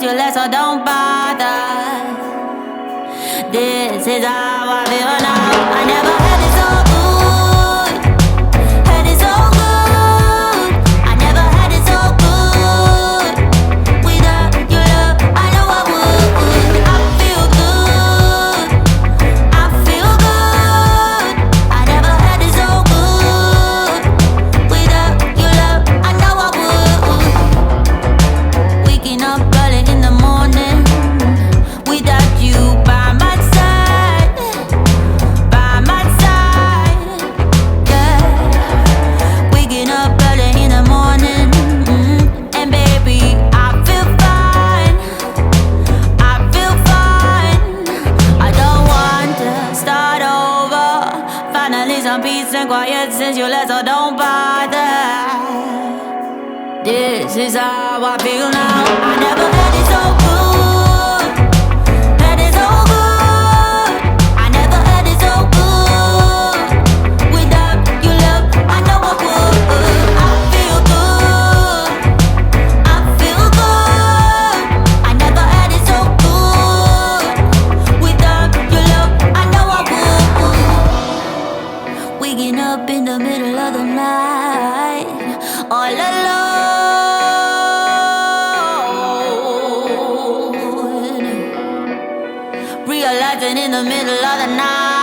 you left, so don't bother. This is how I feel now. I never had it so good, had it so good. I never had it so good. Without your love, I know I would. I feel good, I feel good. I never had it so good. Without your love, I know I would. Waking up early in the morning without you by my side, yeah. Waking up early in the morning, and baby, I feel fine, I feel fine. I don't want to start over. Finally some peace and quiet since you left, so don't bother. This is how I feel now. I never had it so good, had it so good. I never had it so good. Without your love, I know I would. I feel good, I feel good. I never had it so good. Without your love, I know I would. Waking up in the middle of the night, all alone, realizing in the middle of the night